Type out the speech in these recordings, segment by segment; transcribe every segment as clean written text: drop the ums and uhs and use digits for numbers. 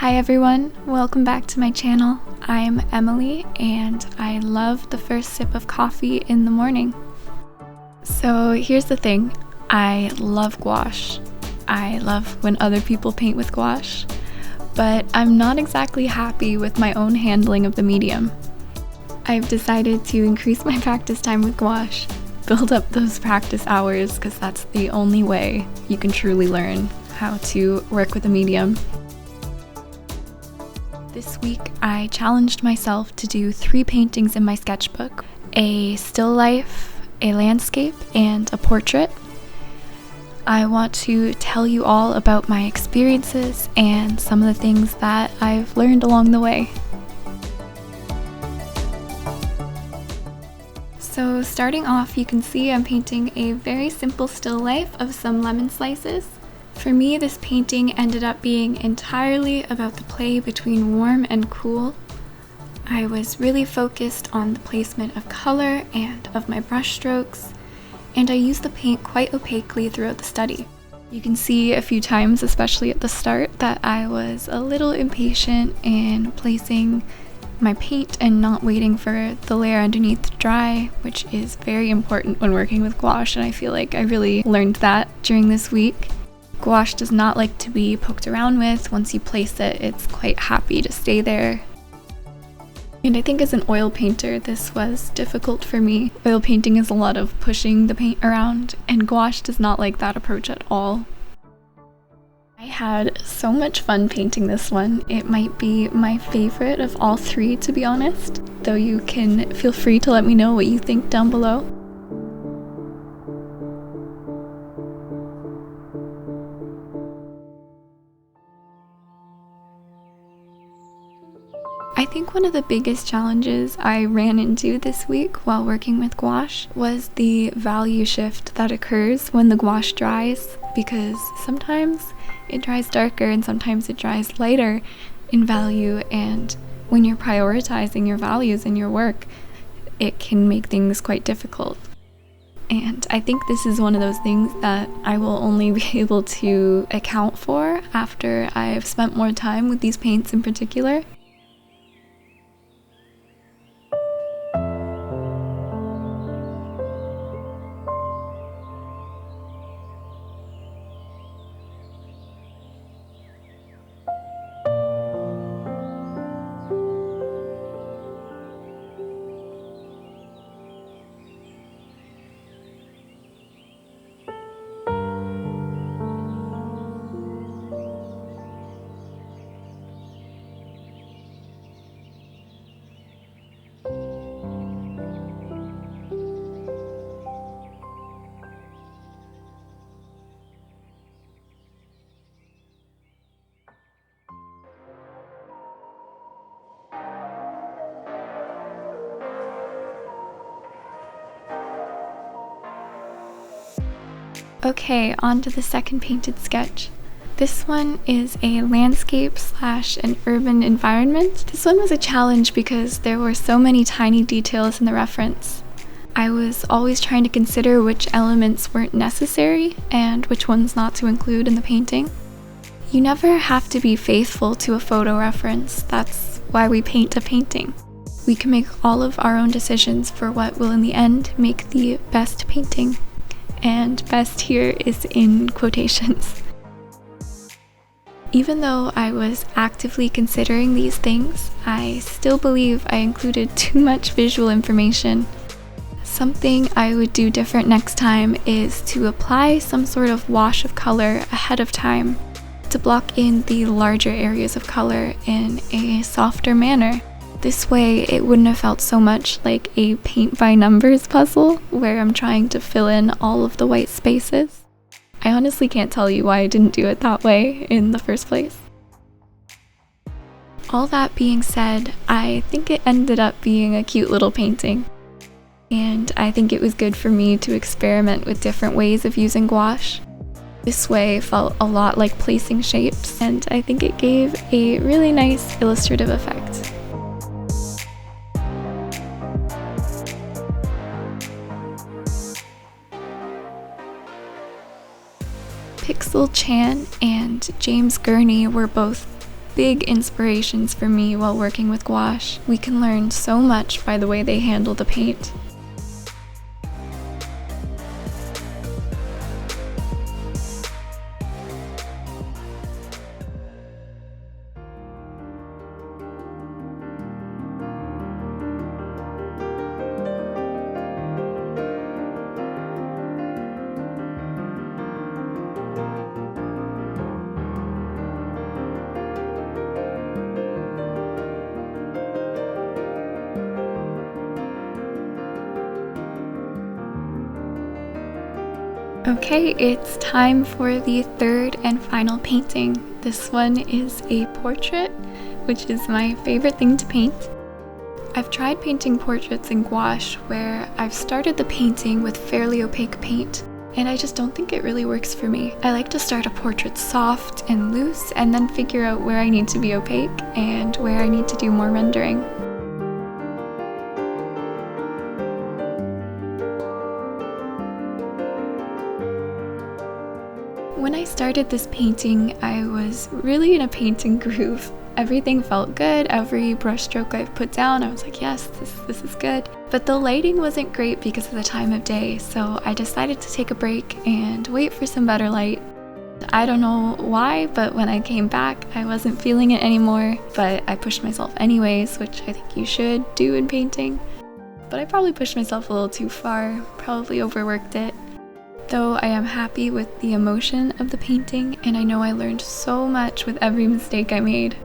Hi everyone, welcome back to my channel. I'm Emily and I love the first sip of coffee in the morning. So here's the thing, I love gouache. I love when other people paint with gouache, but I'm not exactly happy with my own handling of the medium. I've decided to increase my practice time with gouache, build up those practice hours because that's the only way you can truly learn how to work with a medium. This week, I challenged myself to do 3 paintings in my sketchbook: a still life, a landscape, and a portrait. I want to tell you all about my experiences and some of the things that I've learned along the way. So starting off, you can see I'm painting a very simple still life of some lemon slices. For me, this painting ended up being entirely about the play between warm and cool. I was really focused on the placement of color and of my brush strokes, and I used the paint quite opaquely throughout the study. You can see a few times, especially at the start, that I was a little impatient in placing my paint and not waiting for the layer underneath to dry, which is very important when working with gouache, and I feel like I really learned that during this week. Gouache does not like to be poked around with. Once you place it, it's quite happy to stay there. And I think as an oil painter, this was difficult for me. Oil painting is a lot of pushing the paint around, and gouache does not like that approach at all. I had so much fun painting this one. It might be my favorite of all 3, to be honest, though you can feel free to let me know what you think down below. I think one of the biggest challenges I ran into this week while working with gouache was the value shift that occurs when the gouache dries, because sometimes it dries darker and sometimes it dries lighter in value, and when you're prioritizing your values in your work, it can make things quite difficult. And I think this is one of those things that I will only be able to account for after I've spent more time with these paints in particular. Okay, on to the second painted sketch. This one is a landscape / an urban environment. This one was a challenge because there were so many tiny details in the reference. I was always trying to consider which elements weren't necessary and which ones not to include in the painting. You never have to be faithful to a photo reference. That's why we paint a painting. We can make all of our own decisions for what will in the end make the best painting. And best here is in quotations. Even though I was actively considering these things, I still believe I included too much visual information. Something I would do different next time is to apply some sort of wash of color ahead of time to block in the larger areas of color in a softer manner. This way, it wouldn't have felt so much like a paint by numbers puzzle where I'm trying to fill in all of the white spaces. I honestly can't tell you why I didn't do it that way in the first place. All that being said, I think it ended up being a cute little painting. And I think it was good for me to experiment with different ways of using gouache. This way felt a lot like placing shapes, and I think it gave a really nice illustrative effect. Pixel Chan and James Gurney were both big inspirations for me while working with gouache. We can learn so much by the way they handle the paint. Okay, it's time for the third and final painting. This one is a portrait, which is my favorite thing to paint. I've tried painting portraits in gouache where I've started the painting with fairly opaque paint, and I just don't think it really works for me. I like to start a portrait soft and loose and then figure out where I need to be opaque and where I need to do more rendering. When I started this painting, I was really in a painting groove. Everything felt good. Every brushstroke I've put down, I was like, yes, this is good. But the lighting wasn't great because of the time of day, so I decided to take a break and wait for some better light. I don't know why, but when I came back, I wasn't feeling it anymore, but I pushed myself anyways, which I think you should do in painting. But I probably pushed myself a little too far, probably overworked it. Though I am happy with the emotion of the painting, and I know I learned so much with every mistake I made.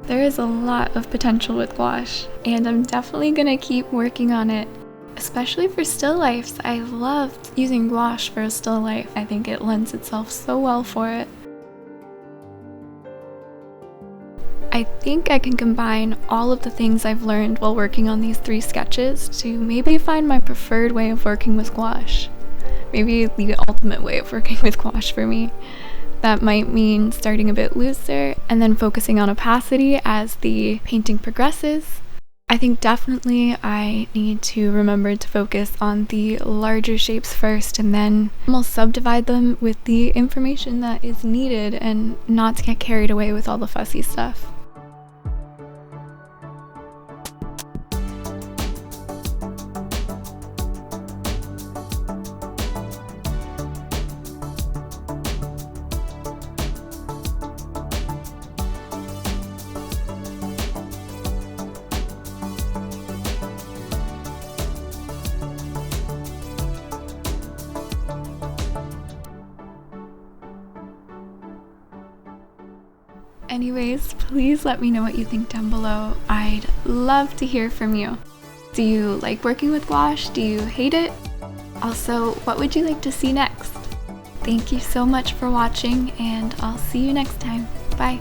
There is a lot of potential with gouache, and I'm definitely gonna keep working on it, especially for still lifes. I loved using gouache for a still life. I think it lends itself so well for it. I think I can combine all of the things I've learned while working on these 3 sketches to maybe find my preferred way of working with gouache. Maybe the ultimate way of working with gouache for me. That might mean starting a bit looser and then focusing on opacity as the painting progresses. I think definitely I need to remember to focus on the larger shapes first and then almost subdivide them with the information that is needed and not to get carried away with all the fussy stuff. Anyways, please let me know what you think down below. I'd love to hear from you. Do you like working with gouache? Do you hate it? Also, what would you like to see next? Thank you so much for watching, and I'll see you next time. Bye!